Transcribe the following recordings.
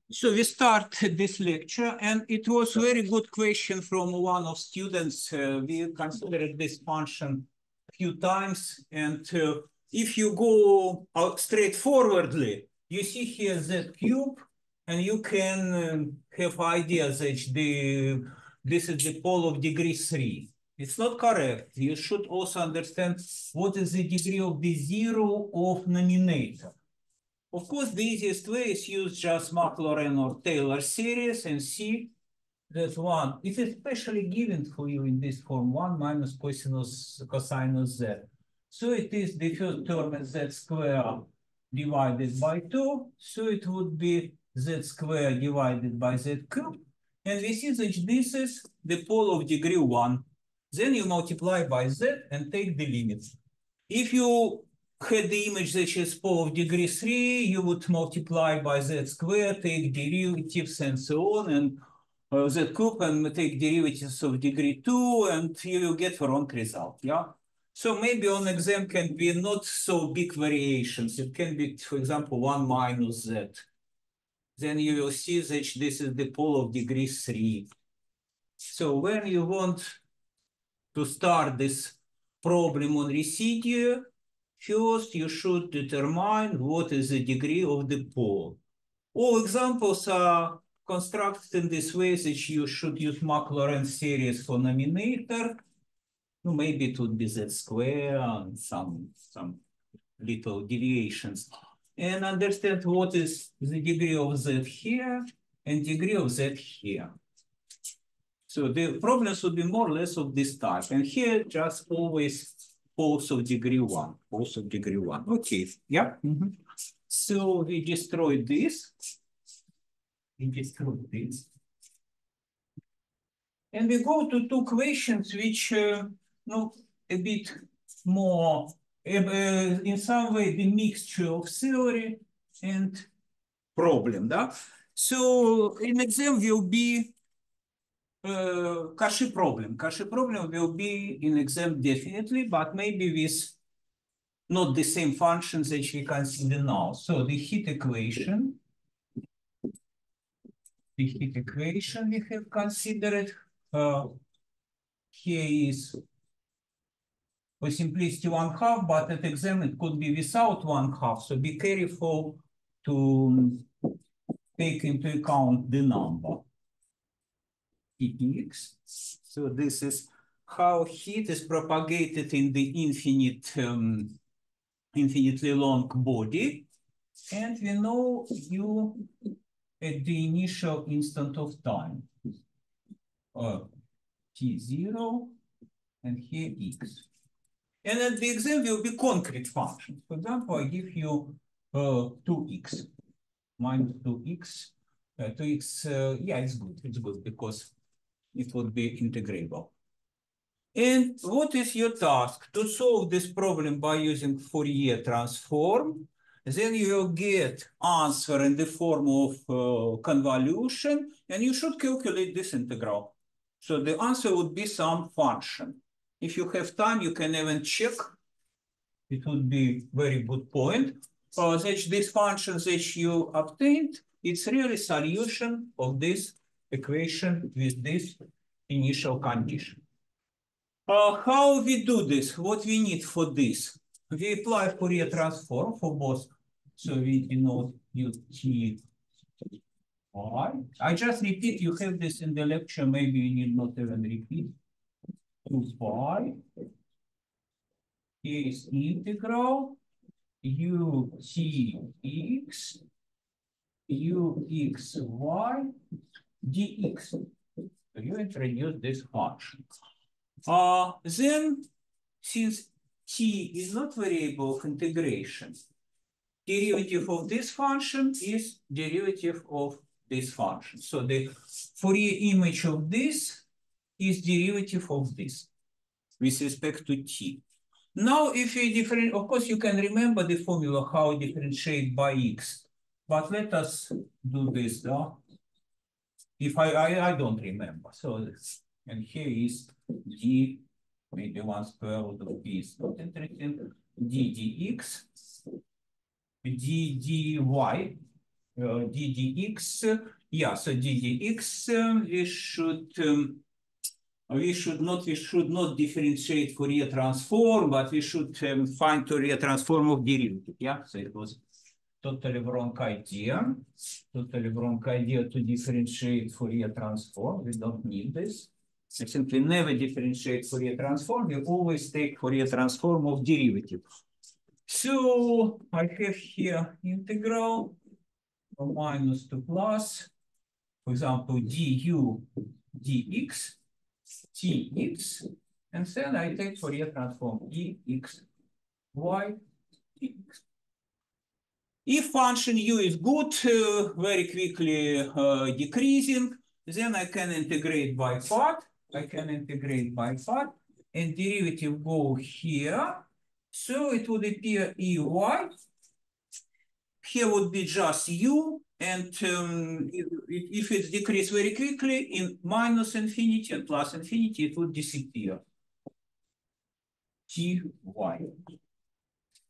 So we start this lecture, and it was a very good question from one of students. We considered this function a few times, and if you go out straightforwardly, you see here z cube, and you can have idea that this is the pole of degree 3. It's not correct. You should also understand what is the degree of the zero of nominator. Of course, the easiest way is use just Maclaurin or Taylor series and see that one. It is specially given for you in this form, 1 minus cosinus z. So it is the first term is z squared divided by 2. So it would be z squared divided by z cubed. And we see that this is the pole of degree 1. Then you multiply by z and take the limits. If you had the image that is pole of degree 3, you would multiply by z squared, take derivatives and so on, and z cube, and take derivatives of degree 2, and you will get the wrong result. Yeah. So maybe on exam can be not so big variations. It can be, for example, 1 minus z. Then you will see that this is the pole of degree 3. So when you want to start this problem on residue, first you should determine what is the degree of the pole. All examples are constructed in this way that you should use Maclaurin series for nominator. Maybe it would be z squared and some little deviations. And understand what is the degree of z here and degree of z here. So the problems would be more or less of this type. And here just always poles of degree 1. Poles of degree 1. Okay. Yeah. So we destroy this. We destroy this. And we go to two questions which a bit more in some way the mixture of theory and problem. Да? So in exam will be Cauchy problem. Cauchy problem will be in exam definitely, but maybe with not the same functions that we consider now. So the heat equation we have considered here is for simplicity 1/2, but at exam it could be without 1/2. So be careful to take into account the number X. So this is how heat is propagated in the infinitely long body. And we know U at the initial instant of time. T0 and here X. And at the exam will be concrete functions. For example, I give you 2x minus 2x. 2x, yeah, it's good. It's good because it would be integrable. And what is your task? To solve this problem by using Fourier transform. Then you will get answer in the form of convolution, and you should calculate this integral. So the answer would be some function. If you have time, you can even check. It would be very good point. That this function that you obtained, it's really solution of this equation with this initial condition. How we do this? What we need for this? We apply Fourier transform for both. So we denote UT. I just repeat, you have this in the lecture, maybe you need not even repeat. 2 pi is integral UTX UXY dx. So you introduce this function. Then, since t is not variable of integration, derivative of this function is derivative of this function. So the Fourier image of this is derivative of this with respect to t. Now, if you differentiate, of course, you can remember the formula how differentiate by x, but let us do this, though. If I don't remember. So this, and here is d, maybe 1 square root of b is not interesting, d dx, d dy ddx. Yeah, so ddx, we should not differentiate Fourier transform, but we should find Fourier transform of derivative. Yeah, so it was totally wrong idea. Totally wrong idea to differentiate Fourier transform. We don't need this. I simply never differentiate Fourier transform. We always take Fourier transform of derivative. So I have here integral from minus to plus, for example, du dx, tx, and then I take Fourier transform dx, y, dx. If function u is good, very quickly decreasing, then I can integrate by part. And derivative go here. So it would appear ey. Here would be just u, and if it decreases very quickly in minus infinity and plus infinity, it would disappear. Ty.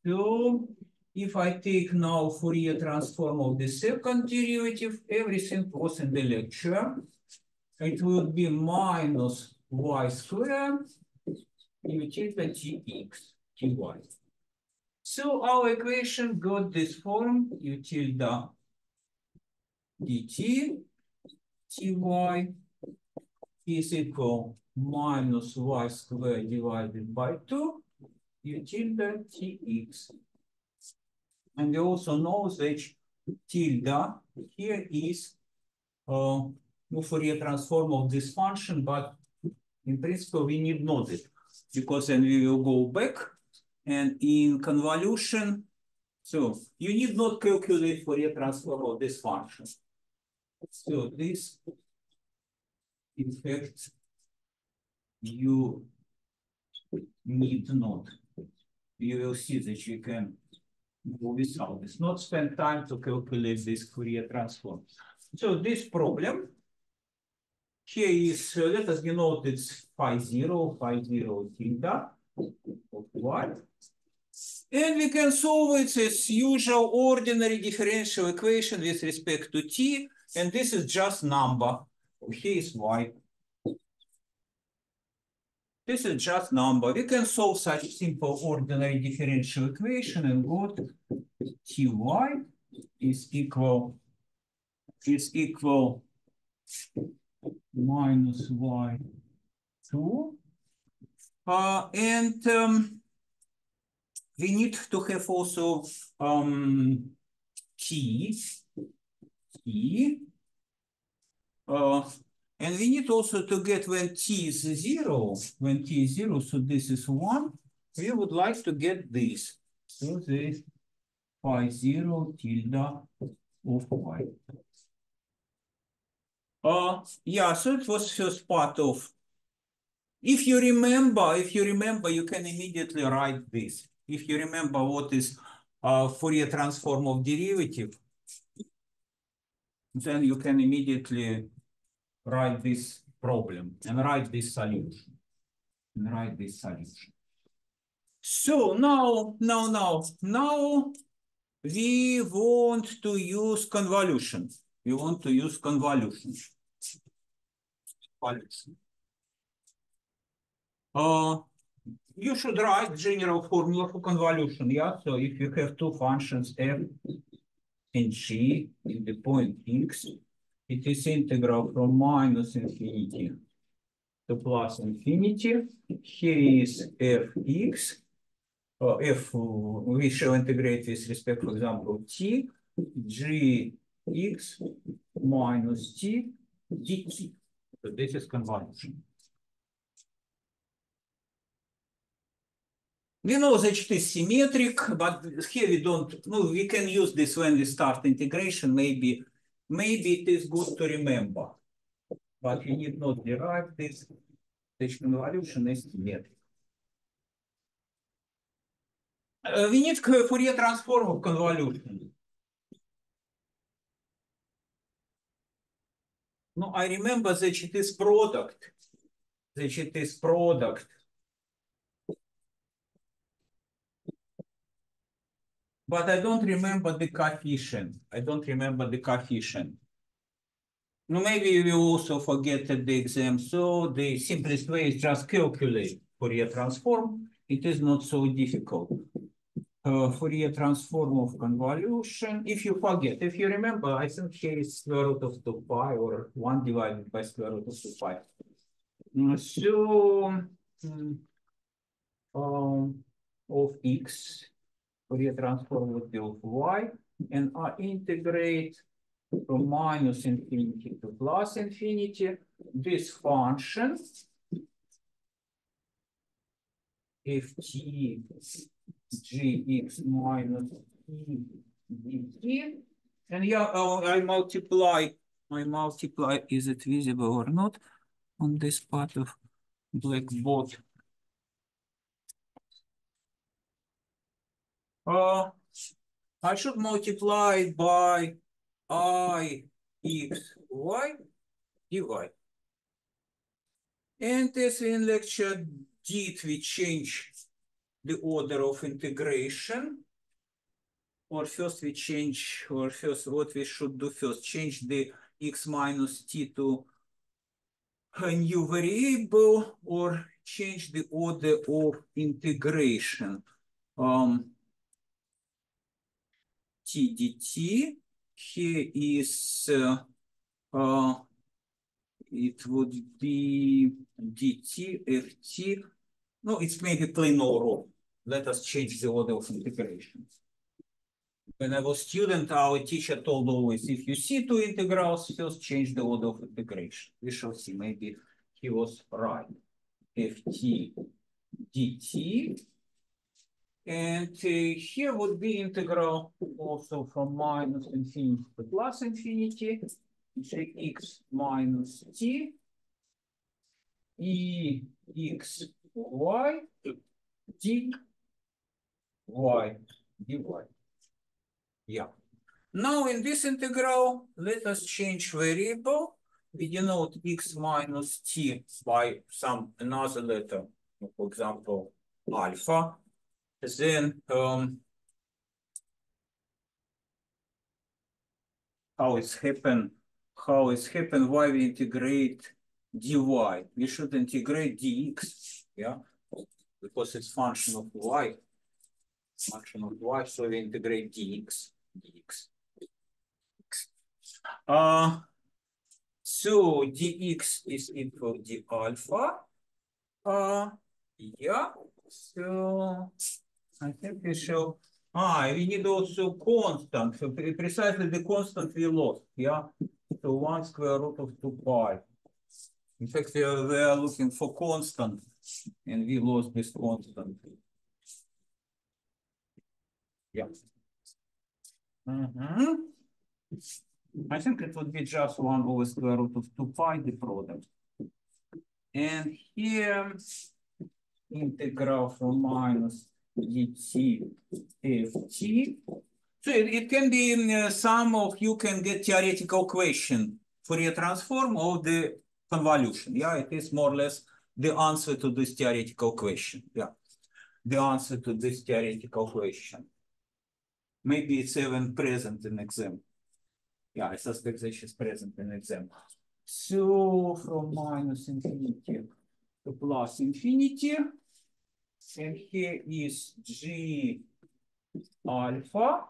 So if I take now Fourier transform of the second derivative, everything was in the lecture. It would be minus y squared u tilde tx ty. So our equation got this form u tilde dt ty is equal minus y squared divided by 2 u tilde tx. And we also know that tilde here is Fourier transform of this function, but in principle we need not it, because then we will go back and in convolution, so you need not calculate Fourier transform of this function. So this, in fact, you need not. You will see that you can go without this, not spend time to calculate this Fourier transform. So this problem here is, let us denote it's phi 0 tilde of y. And we can solve it as usual ordinary differential equation with respect to t, and this is just number. Here is y. This is just number. We can solve such simple ordinary differential equation and got ty is equal minus y2. And we need to have also t. And we need also to get when t is 0, so this is 1, we would like to get this. So this phi 0 tilde of y. Yeah, so it was first part of. If you remember, you can immediately write this. If you remember what is Fourier transform of derivative, then you can immediately write this problem and write this solution. So now we want to use convolution. You should write general formula for convolution. Yeah. So if you have two functions f and g in the point x, it is integral from minus infinity to plus infinity. Here is fx. F we shall integrate with respect, for example, t, gx minus t dt. So this is convolution. We know that it is symmetric, but here we don't. No, we can use this when we start integration. Maybe it is good to remember, but we need not derive this. This convolution is symmetric. We need Fourier transform of convolution. No, I remember that it is product. but I don't remember the coefficient. I don't remember the coefficient. No, maybe we also forget at the exam. So the simplest way is just calculate Fourier transform. It is not so difficult. Fourier transform of convolution. If you forget, if you remember, I think here is square root of 2 pi or 1 divided by square root of 2 pi. So of x, Fourier transform would be of y, and I integrate from minus infinity to plus infinity this function ft gx minus e dt, and yeah, I multiply, is it visible or not on this part of blackboard? I should multiply by I x y dy. And as we in lecture did, we change the order of integration. Or first we change, or first what we should do first, change the x minus t to a new variable, or change the order of integration. T dt, here is, it would be dt ft. No, it's maybe plain old rule. Let us change the order of integration. When I was student, our teacher told always, if you see two integrals, first change the order of integration. We shall see, maybe he was right. ft dt. And here would be integral also from minus infinity to plus infinity. Gx minus t e x y d y dy. Yeah. Now in this integral, let us change variable. We denote x minus t by some another letter, for example, alpha. Then how it's happen, why we integrate dy. We should integrate dx, yeah, because it's function of y, so we integrate dx. So dx is equal to d alpha. Yeah, so I think we shall, we need also constant. So precisely the constant we lost, yeah? So 1 square root of 2 pi. In fact, we are looking for constant, and we lost this constant. Yeah. I think it would be just 1 over square root of 2 pi, the product. And here, integral from minus dt ft. So it can be, some of you can get theoretical question Fourier transform of the convolution. Yeah, it is more or less the answer to this theoretical question. Yeah, the answer to this theoretical question. Maybe it's even present in exam. Yeah, I suspect this is present in exam. So from minus infinity to plus infinity, and here is g alpha,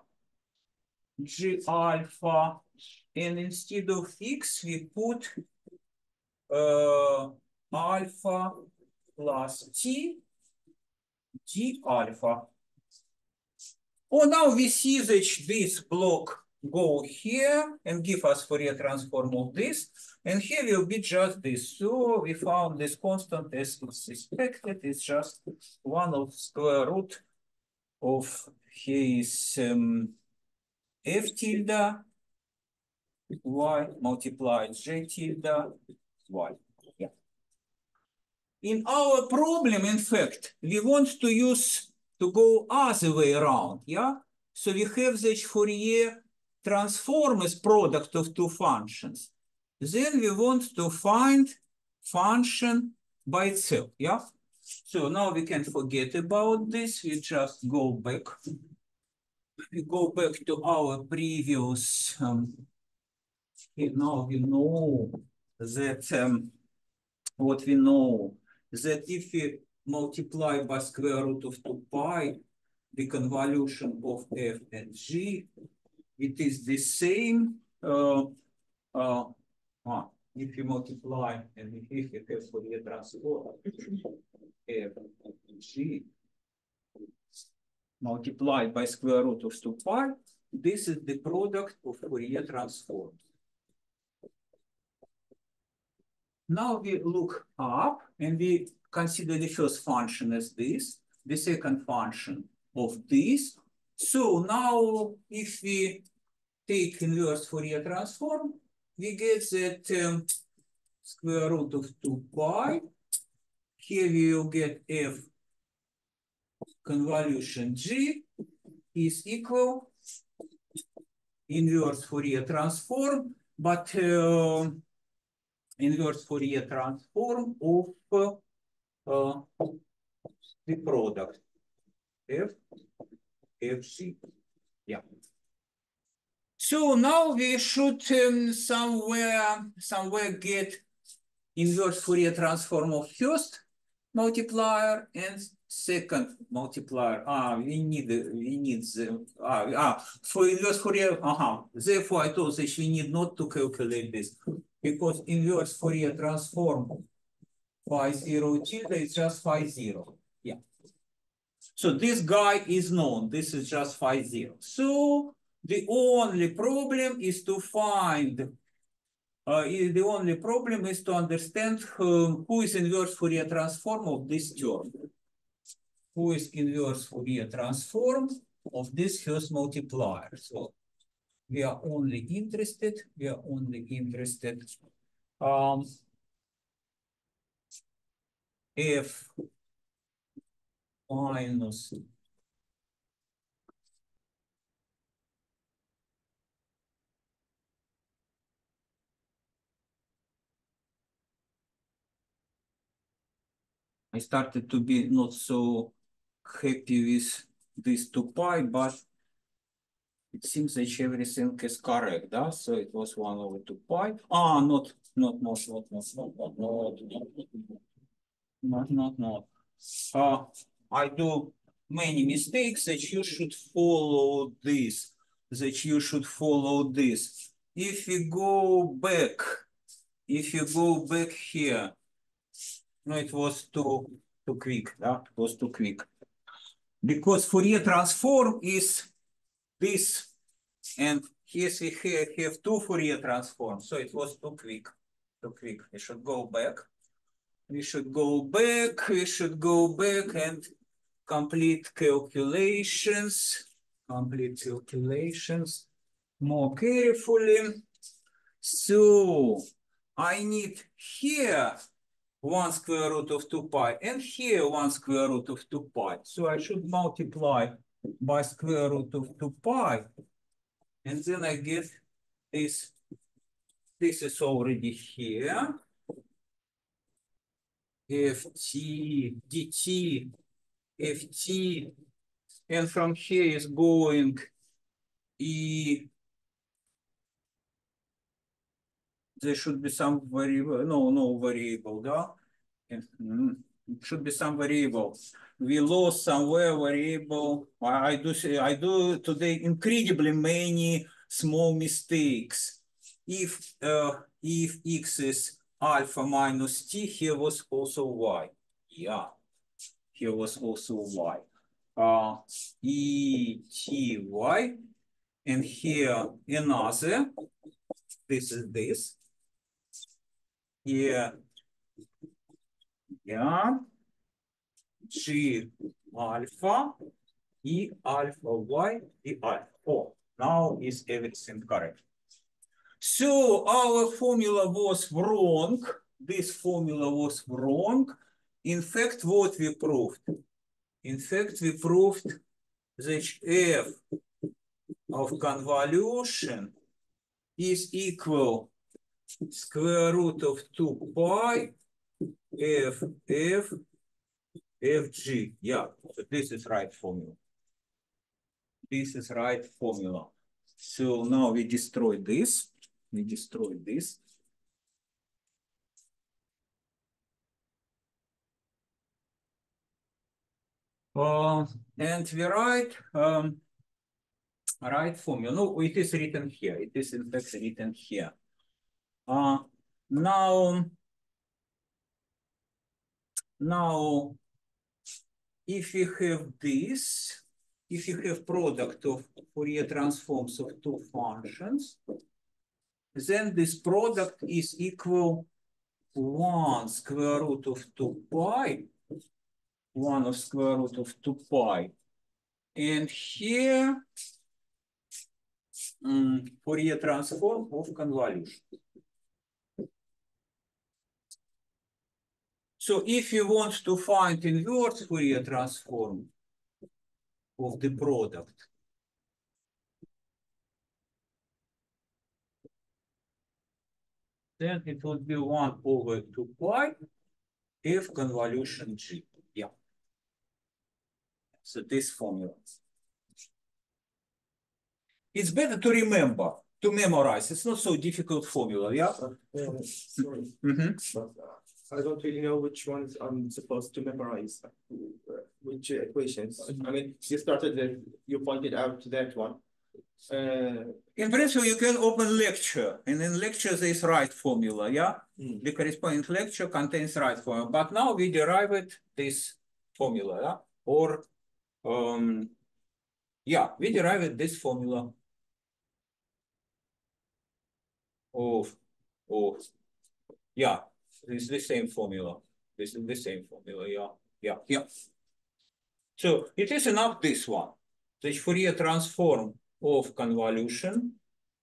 and instead of x, we put alpha plus t d alpha. Oh, now we see that this block go here and give us Fourier transform of this, and here will be just this. So we found this constant as expected. It's just 1 of square root of his f tilde y multiplied j tilde y. Yeah. In our problem, in fact, we want to go other way around. Yeah. So we have this Fourier transform as product of two functions. Then we want to find function by itself. Yeah. So now we can forget about this. We just go back we go back to our previous, now we know that, what we know, that if we multiply by square root of 2 pi, the convolution of f and g, it is the same, if you multiply and if you have Fourier transform f and g multiplied by square root of 2 pi, this is the product of Fourier transform. Now we look up and we consider the first function as this, the second function of this. So now if we take inverse Fourier transform, we get that square root of 2 pi. Here we will get f convolution g is equal inverse Fourier transform, but inverse Fourier transform of the product f fg. Yeah. So now we should somewhere get inverse Fourier transform of first multiplier and second multiplier. We need the for inverse Fourier. Therefore, I told that we need not to calculate this because inverse Fourier transform phi 0 tilde is just phi 0. Yeah. So this guy is known. This is just phi 0. So the only problem is to find. The only problem is to understand who is inverse Fourier transform of this term. Who is inverse Fourier transform of this first multiplier? So we are only interested. F minus I started to be not so happy with this 2 pi, but it seems that everything is correct, да? So it was 1 over 2 pi. Not. I do many mistakes that you should follow this. If you go back here, no, it was too quick. Yeah? It was too quick. Because Fourier transform is this, and here we have two Fourier transforms, so it was too quick. We should go back. We should go back and complete calculations more carefully. So I need here 1 square root of 2 pi and here 1 square root of 2 pi. So I should multiply by square root of 2 pi, and then I get this. This is already here. Ft dt ft, and from here is going e. There should be some variable. No variable, да? It should be some variable. We lost somewhere variable. I do today incredibly many small mistakes. If x is alpha minus t, here was also y. Yeah, here was also y. E t y, and here another. This is this. Here, yeah, G alpha, E alpha Y, E alpha. Oh, now is everything correct. So our formula was wrong. This formula was wrong. In fact, what we proved? In fact, we proved that f of convolution is equal square root of 2 pi fg. Yeah, so this is right formula. This is right formula. So now we destroy this. We destroy this. And we write formula. No, it is written here. It is in fact written here. Now, if you have this, if you have product of Fourier transforms of two functions, then this product is equal 1 square root of 2 pi, 1 of square root of 2 pi. And here, Fourier transform of convolution. So if you want to find inverse Fourier transform of the product, then it would be 1 over 2 pi if convolution G. Yeah. So this formula. It's better to remember, to memorize. It's not so difficult formula, yeah? Sorry. I don't really know which ones I'm supposed to memorize, which equations. I mean, you pointed out that one. In principle, you can open lecture, and in lecture there is right formula, yeah? The corresponding lecture contains right formula, but now we derived this formula, yeah? Or, yeah, we derived this formula of, yeah, this is the same formula. This is the same formula, yeah. So it is enough this one. The Fourier transform of convolution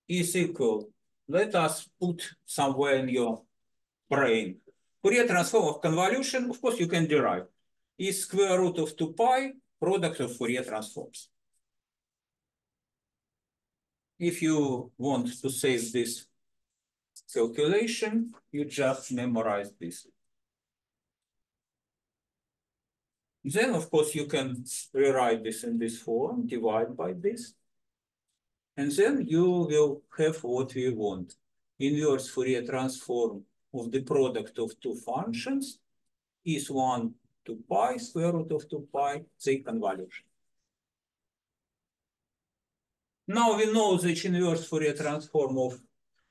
is equal. Let us put somewhere in your brain. Fourier transform of convolution, of course, you can derive, is square root of 2 pi product of Fourier transforms. If you want to save this calculation, you just memorize this. Then, of course, you can rewrite this in this form, divide by this. And then you will have what we want. Inverse Fourier transform of the product of two functions is 1 to pi, square root of 2 pi, the convolution. Now we know that inverse Fourier transform of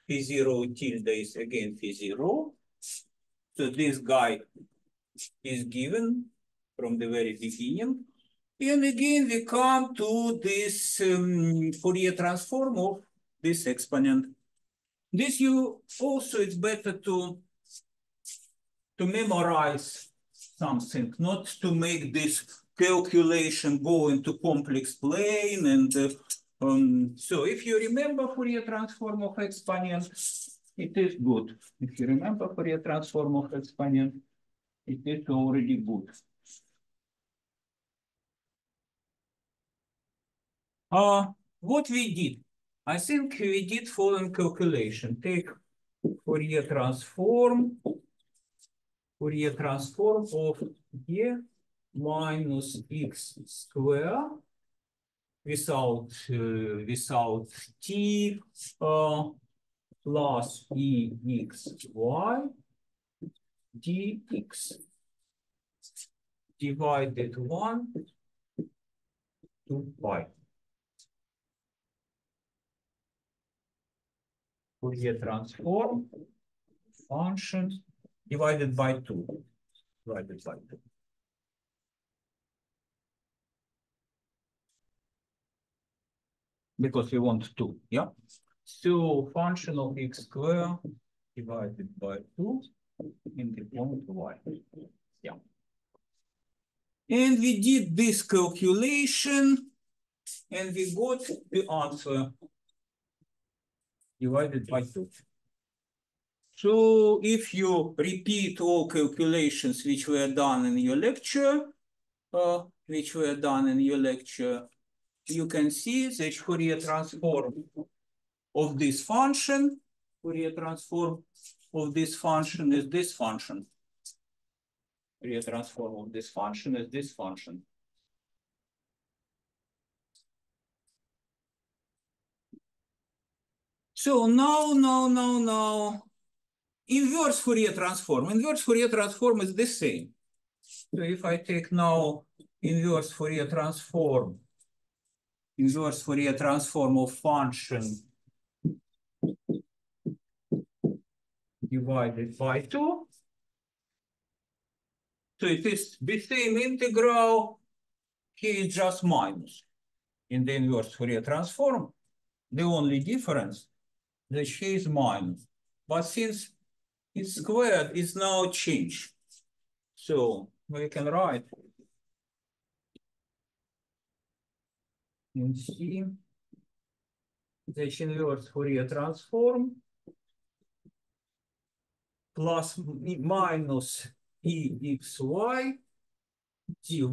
Phi0 tilde is again Phi0. So this guy is given from the very beginning. And again, we come to this Fourier transform of this exponent. This you also, it's better to memorize something, not to make this calculation go into complex plane. And so if you remember Fourier transform of exponent, it is good. If you remember Fourier transform of exponent, it is already good. What we did, I think we did following calculation. Take Fourier transform of E minus x square without t plus exy dx divided 1 to pi. Fourier transform function divided by 2. Because we want 2, yeah? So function of x square divided by 2 in the point y. Yeah. And we did this calculation and we got the answer divided by 2. So if you repeat all calculations which were done in your lecture, you can see that Fourier transform of this function, Fourier transform of this function is this function. Fourier transform of this function is this function. So now, inverse Fourier transform. Inverse Fourier transform is the same. So if I take now inverse Fourier transform of function divided by 2, so it is the same integral, here is just minus in the inverse Fourier transform. The only difference that here is minus. But since it's squared, it's now changed. So we can write in C the inverse Fourier transform plus minus EXY dy.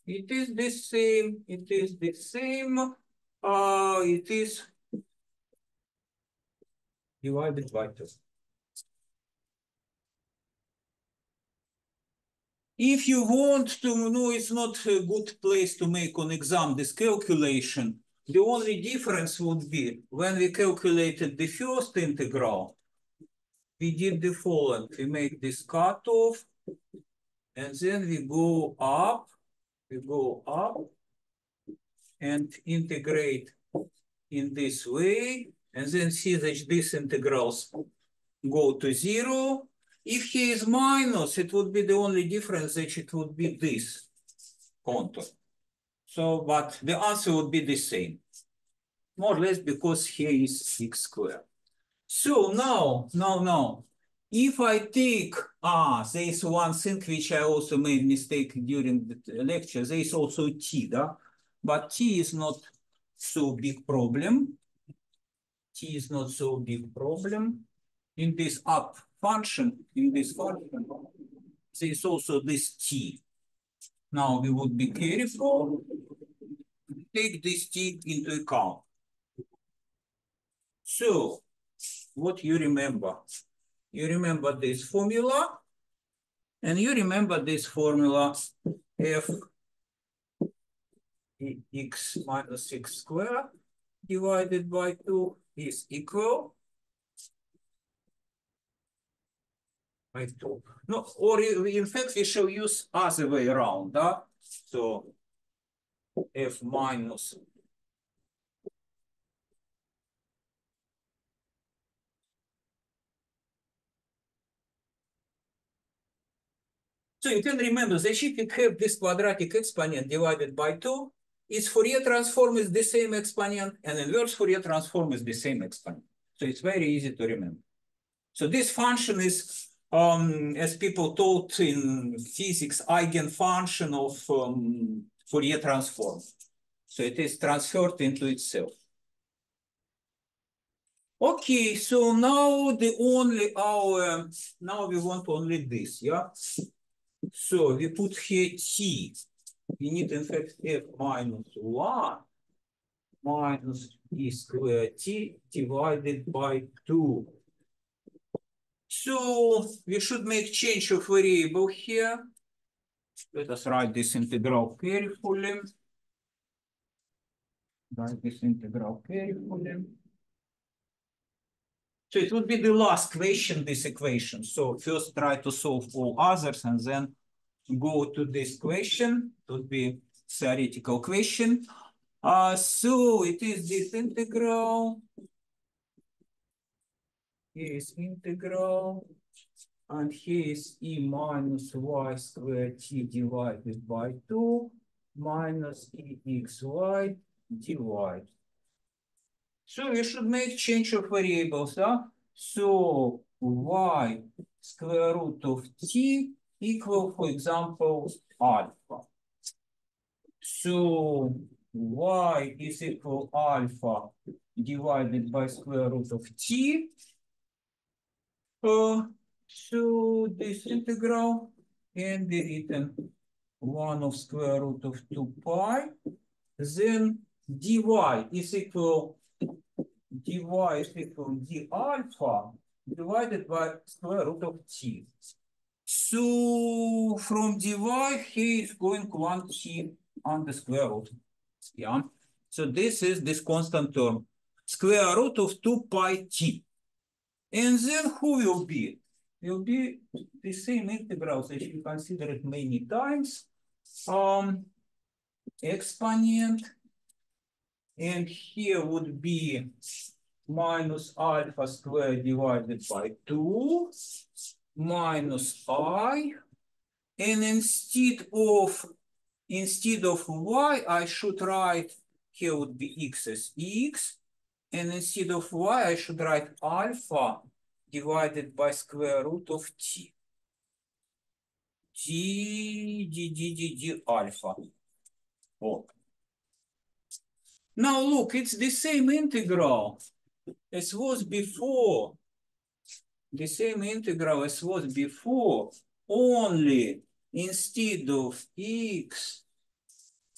It is the same. It is divided by 2. If you want to know, it's not a good place to make on exam this calculation. The only difference would be when we calculated the first integral, we did the following. We make this cutoff, and then we go up and integrate in this way, and then see that these integrals go to 0. If he is minus, it would be the only difference that it would be this contour. So, but the answer would be the same, more or less, because here is x squared. So now, if I take, there is one thing which I also made mistake during the lecture. There is also t, but t is not so big problem. T is not so big problem. In this up function, there is also this t. Now we would be careful, take this t into account. So, what you remember? You remember this formula, and you remember this formula f x minus x squared divided by 2 is equal by 2. No, or in fact, we shall use other way around. So f minus so you can remember that if you have this quadratic exponent divided by 2, its Fourier transform is the same exponent, and inverse Fourier transform is the same exponent. So it's very easy to remember. So this function is, as people taught in physics, eigenfunction of Fourier transform. So it is transferred into itself. Okay, so now now we want only this, yeah? So we put here t. We need in fact f minus 1 minus e squared t divided by 2. So we should make change of variable here. Let us write this integral carefully. So it would be the last question, this equation. So first try to solve all others and then go to this question. It would be theoretical question. So it is this integral. Here is integral. And here is e minus y squared t divided by 2 minus exy dy. So we should make change of variables. So y square root of t equal, for example, alpha. So y is equal alpha divided by square root of t. So this integral can be written 1 of square root of 2 pi. Then dy is equal d alpha divided by square root of t. So from dy here is going 1 t on the square root. Yeah. So this is this constant term. square root of 2 pi t. And then who will be? Will be the same integrals that you considered many times. Exponent. And here would be minus alpha squared divided by 2 minus I. And instead of y, I should write, here would be x as x. And instead of y, I should write alpha divided by square root of t. d alpha. Oh. Now look, it's the same integral as was before. The same integral as was before, only instead of x,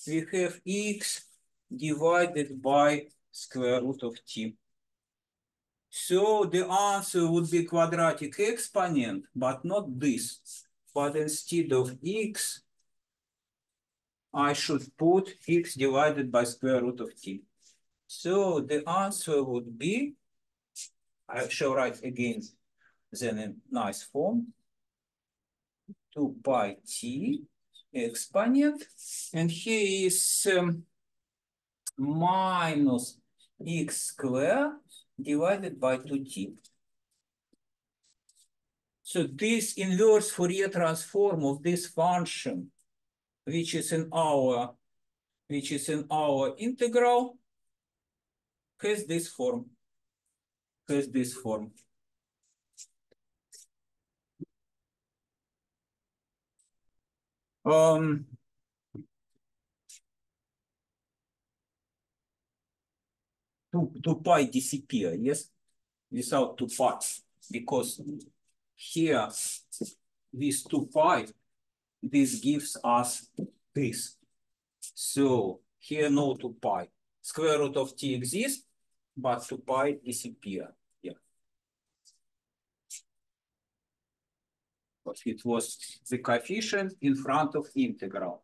we have x divided by square root of t. So the answer would be quadratic exponent, but not this. But instead of x, I should put x divided by square root of t. So the answer would be, I shall write again then in nice form, 2 pi t exponent, and here is minus x squared divided by 2t. So this inverse Fourier transform of this function, which is in our integral, has this form. Two pi disappear, yes, without 2 pi, because here with 2 pi, this gives us this. So here no 2 pi. Square root of t exists, but 2 pi disappear. Yeah. But it was the coefficient in front of integral.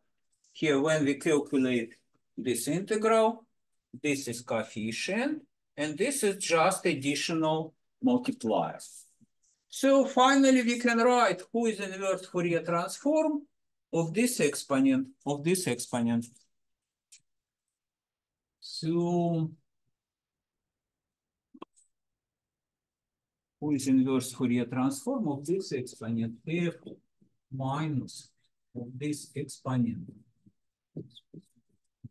Here, when we calculate this integral, this is coefficient, and this is just additional multiplier. So finally, we can write who is inverse Fourier transform of this exponent, So who is inverse Fourier transform of this exponent? F minus of this exponent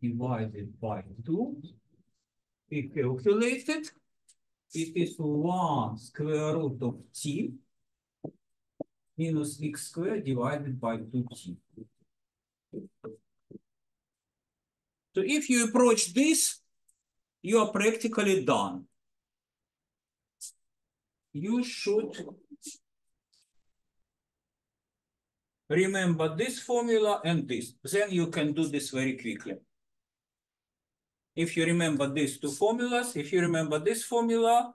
divided by 2. We calculated. It is 1 square root of t minus x squared divided by 2t. So if you approach this, you are practically done. You should remember this formula and this. Then you can do this very quickly. If you remember these two formulas, if you remember this formula,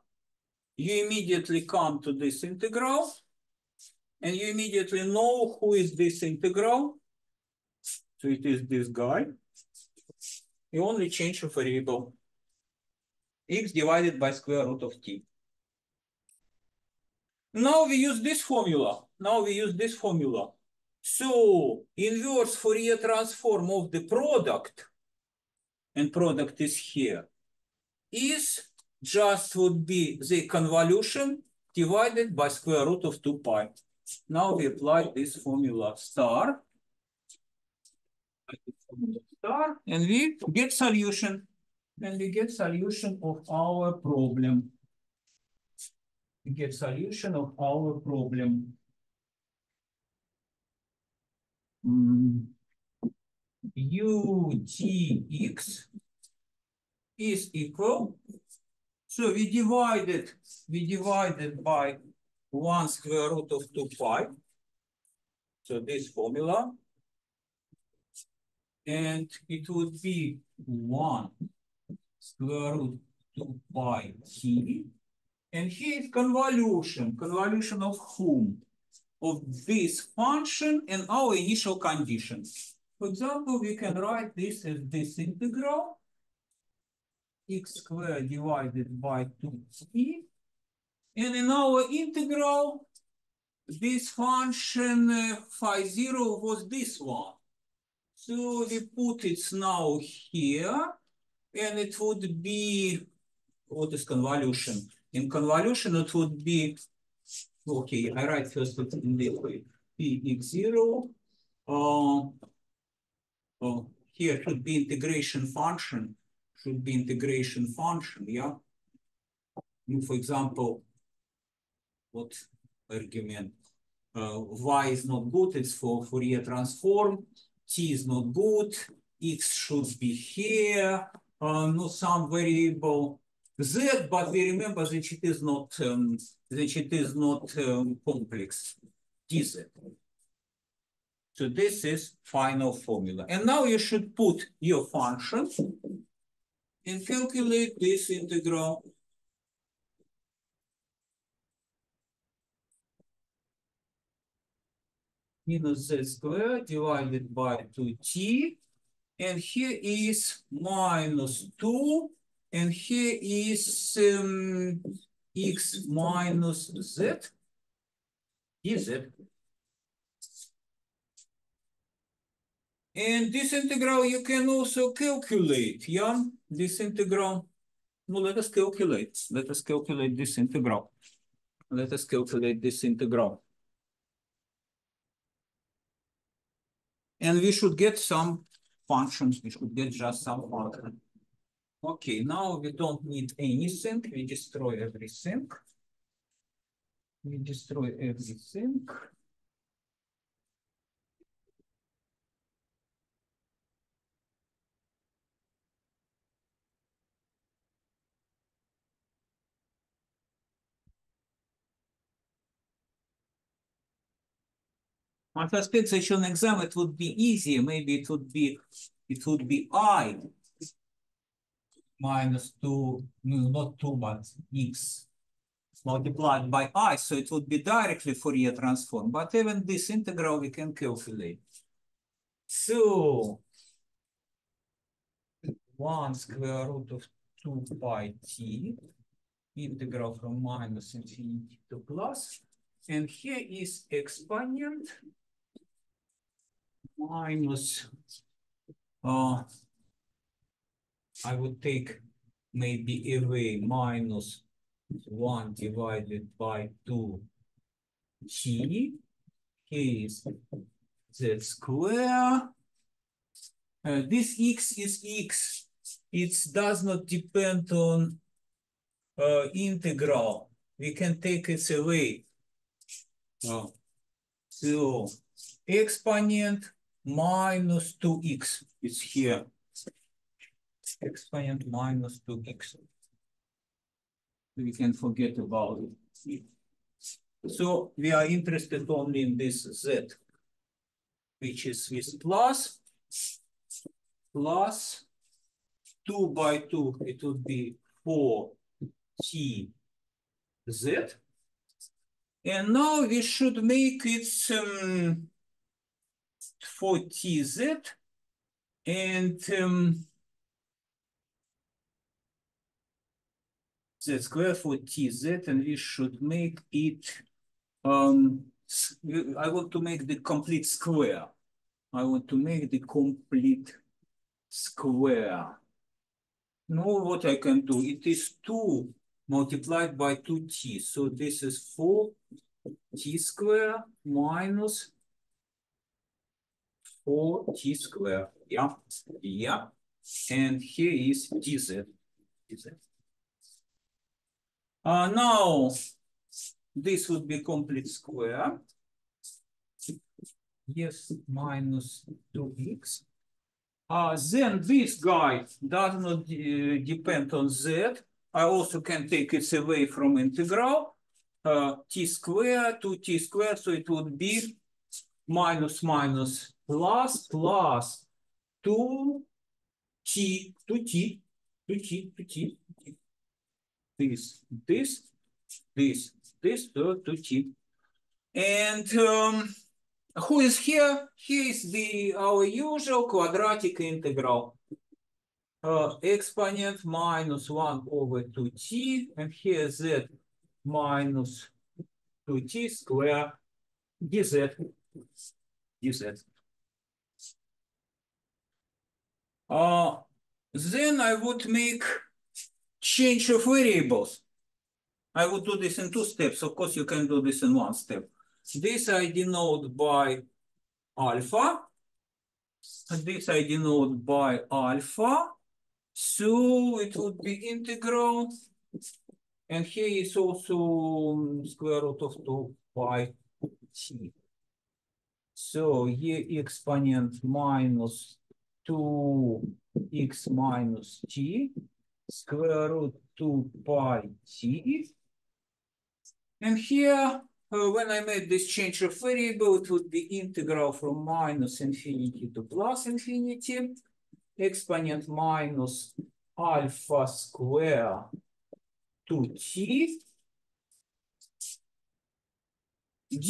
you immediately come to this integral, and you immediately know who is this integral. So it is this guy. You only change a variable, x divided by square root of t. Now we use this formula. So inverse Fourier transform of the product, and product is here, is just would be the convolution divided by square root of 2 pi. Now we apply this formula star, and we get solution. And we get solution of our problem. UTX is equal. So we divided by 1 square root of 2 pi. So this formula. And it would be 1 square root 2 pi t. And here is convolution. Convolution of whom? Of this function and our initial conditions. For example, we can write this as this integral. x squared divided by 2t. And in our integral, this function phi 0 was this one. So we put it now here, and it would be, what is convolution? In convolution, it would be, okay, I write first in this way, px0. Here should be integration function, yeah? For example, what argument? Y is not good, it's for Fourier transform. T is not good, X should be here. No, some variable Z, but we remember that it is not complex. DZ. So this is final formula. And now you should put your function and calculate this integral. Minus z squared divided by 2t. And here is minus 2. And here is x minus z. Dz. And this integral you can also calculate, yeah? This integral. No, let us calculate. Let us calculate this integral. Let us calculate this integral. And we should get some functions. We should get just some functions. Okay, now we don't need anything. We destroy everything. We destroy everything. On first section exam, it would be easier. Maybe it would be I minus 2, no, not 2, but x multiplied by I. So it would be directly Fourier transform. But even this integral we can calculate. So 1 square root of 2 pi t, integral from minus infinity to plus. And here is exponent minus, I would take maybe away minus 1 divided by 2 t. Here is z square. This x is x. It does not depend on integral. We can take it away. So exponent minus 2x is here. Exponent minus 2x. We can forget about it. So we are interested only in this z, which is with plus 2 by 2, it would be 4t z. And now we should make it 4tz and z square for tz, and we should make it, I want to make the complete square. I want to make the complete square. Now what I can do, it is 2 multiplied by 2t. So this is 4t square minus 4t square. Yeah, yeah. And here is dz. Now this would be complete square. Yes, minus 2x. Then this guy does not depend on z. I also can take it away from integral. T squared, 2t squared, so it would be minus minus plus 2t. This, 2t. And who is here? Here is our usual quadratic integral. exponent minus 1 over 2t, and here z minus 2t square dz. Then I would make change of variables. I would do this in 2 steps. Of course, you can do this in 1 step. This I denote by alpha. This I denote by alpha. So it would be integral. And here is also square root of 2 pi t. So here exponent minus 2x minus t square root 2 pi t. And here, when I made this change of variable, it would be integral from minus infinity to plus infinity, exponent minus alpha square 2t d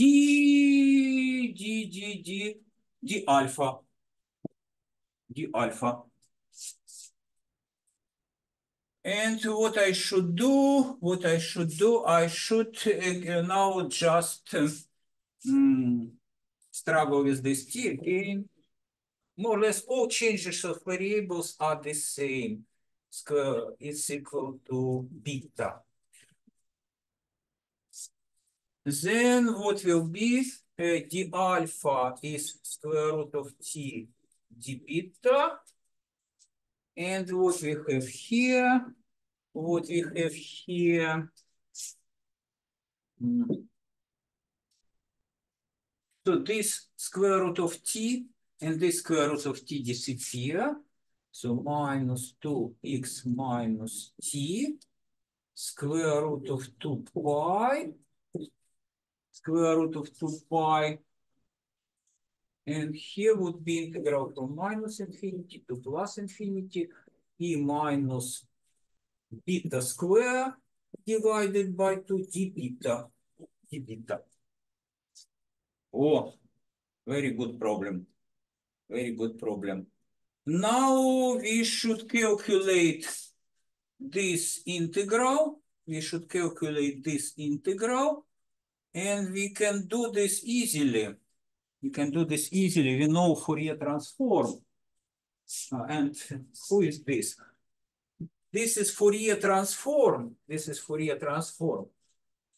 alpha. And what I should do, I should now just struggle with this t again. More or less all changes of variables are the same. Square is equal to beta. Then what will be d alpha is square root of t d beta. And what we have here, so this square root of t and this square root of t disappear. So minus 2x minus t square root of 2 pi, and here would be integral from minus infinity to plus infinity, e minus beta square divided by 2 d beta. Oh, very good problem. Now we should calculate this integral. And we can do this easily. We know Fourier transform. And who is this? This is Fourier transform.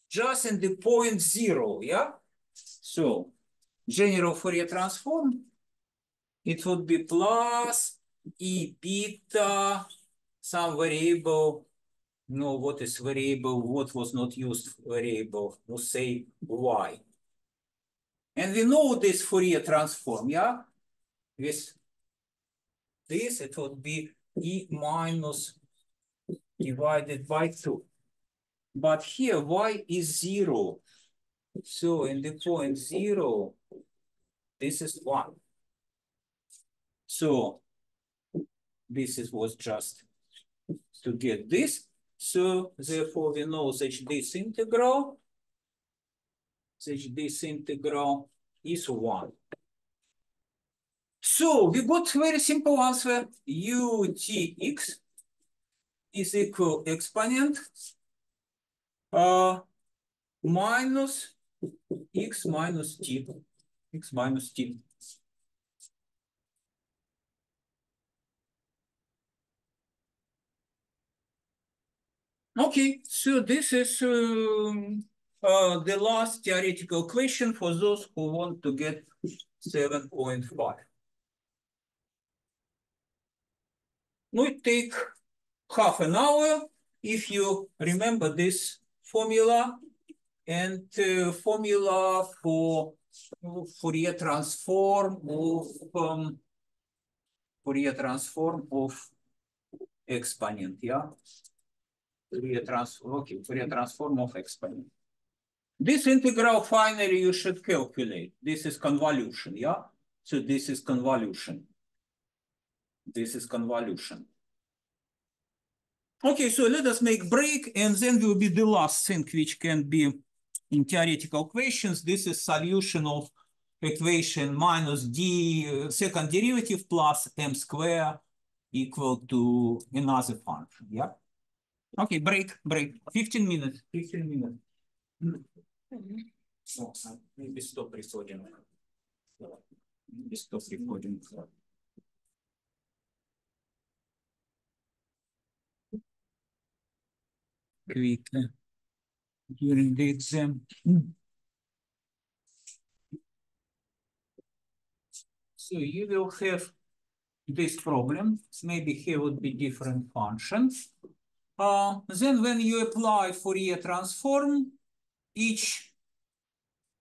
Just in the point 0, yeah? So, general Fourier transform, it would be plus e beta, some variable. No, what is variable? What was not used variable? We'll say y. And we know this Fourier transform, yeah? With this, it would be e minus divided by 2. But here, y is 0. So in the point 0, this is 1. So this was just to get this. So therefore, we know such this integral is 1. So we got very simple answer. Utx is equal exponent minus x minus t. Okay, so this is the last theoretical question for those who want to get 7.5. We take half an hour if you remember this formula, and formula for Fourier transform of exponent, yeah? Fourier transform of exponent. This integral finally you should calculate. This is convolution, yeah? So this is convolution. Okay, so let us make break, and then will be the last thing which can be in theoretical questions. This is solution of equation minus d second derivative plus m square equal to another function, yeah? Okay, break. 15 minutes, 15 minutes. Oh, maybe stop recording. Maybe stop recording. Quick during the exam. So you will have this problem. Maybe here would be different functions. Then when you apply Fourier transform, each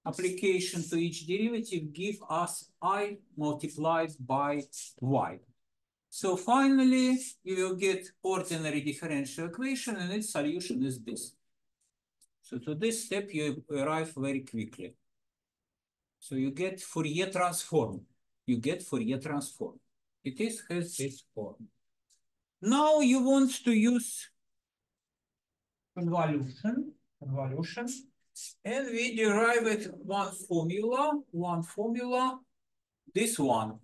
application to each derivative give us I multiplied by y. So finally, you will get ordinary differential equation and its solution is this. So to this step, you arrive very quickly. So you get Fourier transform. You get Fourier transform. It has this form. Now you want to use convolution, and we derive it one formula, this one,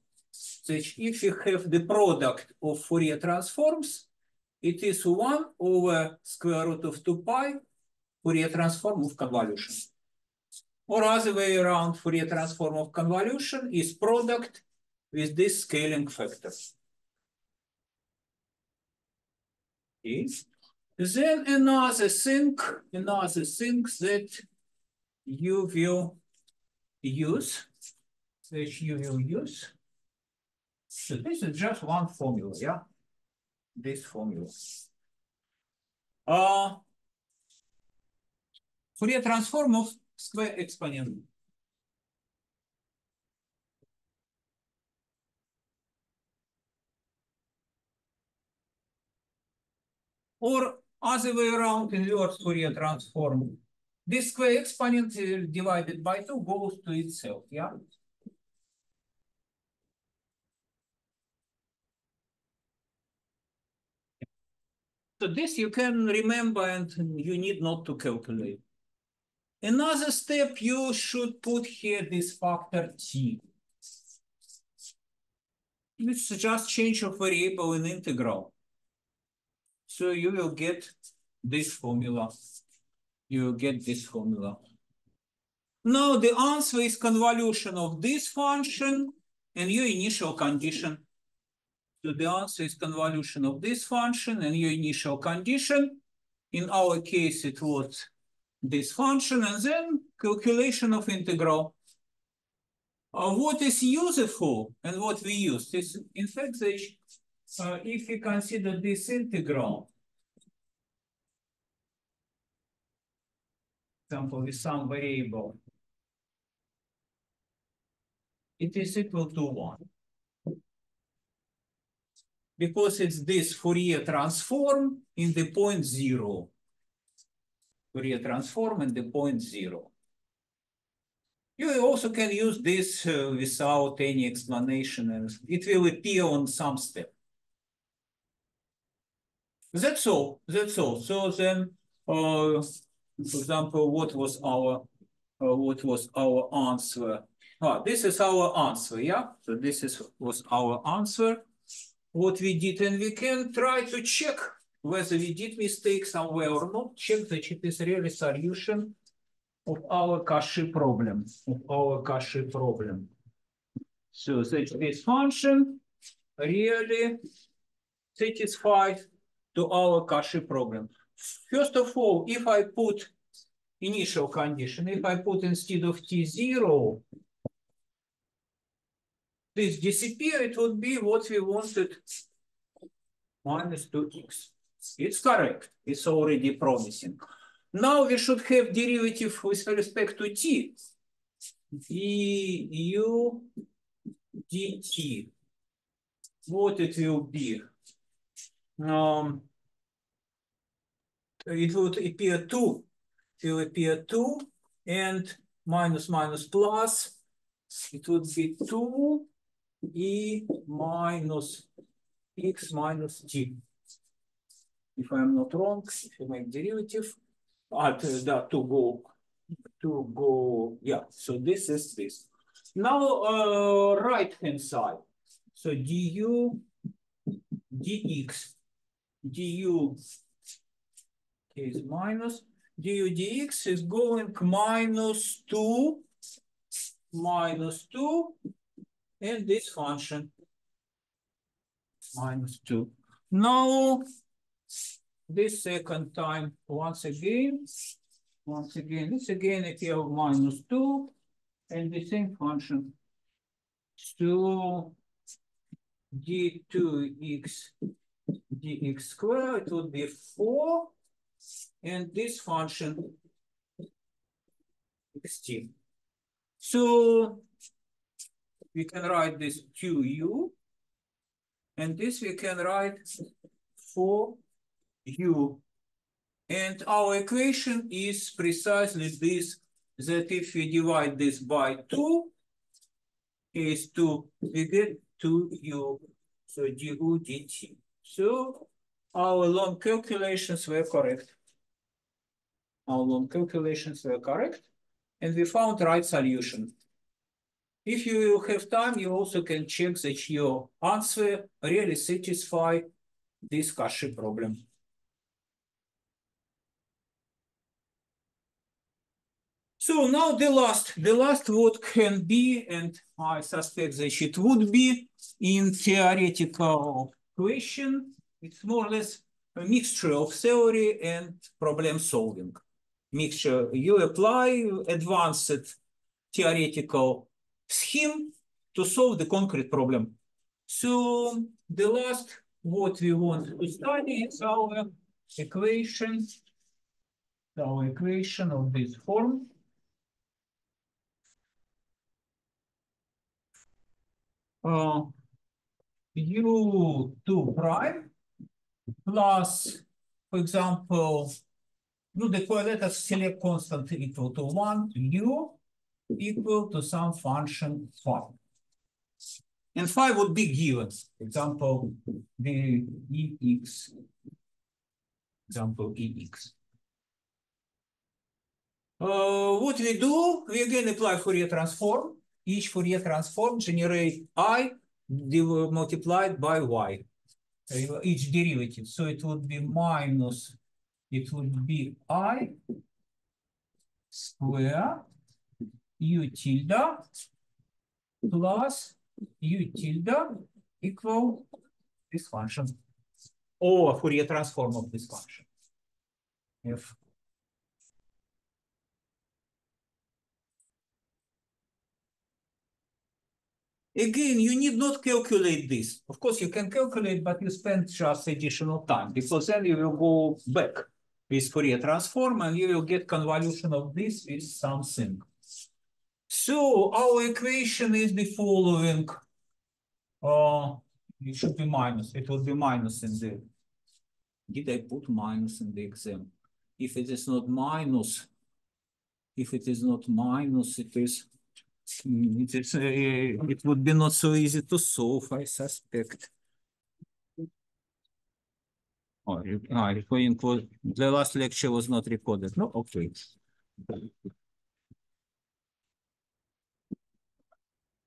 that if you have the product of Fourier transforms, it is 1 over square root of 2 pi Fourier transform of convolution. Or other way around, Fourier transform of convolution is product with this scaling factor. Okay. Then another thing that you will use, so this is just one formula, yeah? This formula. Fourier transform of square exponent. Or other way around, inverse Fourier transform. This square exponent divided by 2 goes to itself, yeah? So this you can remember and you need not to calculate. Another step, you should put here this factor t. It's just change of variable in integral. So you will get this formula. You will get this formula. Now the answer is convolution of this function and your initial condition. So the answer is convolution of this function and your initial condition. In our case, it was this function and then calculation of integral. What is useful and what we use is, in fact, that if we consider this integral, for example, with some variable, it is equal to 1. Because it's this Fourier transform in the point 0. Fourier transform in the point 0. You also can use this without any explanation, and it will appear on some step. That's all. So then, for example, what was our answer? This is our answer, yeah? So this was our answer. What we did, and we can try to check whether we did mistake somewhere or not. Check that it is really solution of our Cauchy problem. So that this function really satisfies to our Cauchy problem. First of all, if I put initial condition, if I put instead of t0, this disappear, it would be what we wanted, minus 2x. It's correct. It's already promising. Now we should have derivative with respect to t. du dt. What it will be? It would appear 2. It will appear 2 and minus plus. It would be 2e minus x minus t. If I'm not wrong, if you make derivative, to go, yeah. So this is this. Now right hand side. So du dx du is minus du dx is going minus 2 and this function minus 2. Now this second time once again if you have minus 2 and the same function. So d2x dx squared, it would be 4, and this function 16. So we can write this 2u, and this we can write 4u. And our equation is precisely this, that if we divide this by 2, is 2, we get 2u, so du dt. So our long calculations were correct. And we found right solution. If you have time, you also can check that your answer really satisfies this Cauchy problem. So now the last what can be, and I suspect that it would be in theoretical question. It's more or less a mixture of theory and problem solving. Mixture, you apply advanced theoretical scheme to solve the concrete problem. So the last what we want to study is our equation of this form. U2 prime plus, for example, let us select constant equal to 1, u equal to some function phi. And phi would be given. Example, the EX. What we do, we again apply Fourier transform. Each Fourier transform generate I multiplied by y, each derivative. So it would be minus, it would be I square u tilde plus u tilde equal this function, or Fourier transform of this function. F. Again, you need not calculate this. Of course, you can calculate, but you spend just additional time, because then you will go back with Fourier transform and you will get convolution of this with something. So our equation is the following. It should be minus. It will be minus in the. Did I put minus in the exam? If it is not minus, it would be not so easy to solve, I suspect. Oh, the last lecture was not recorded. No, okay.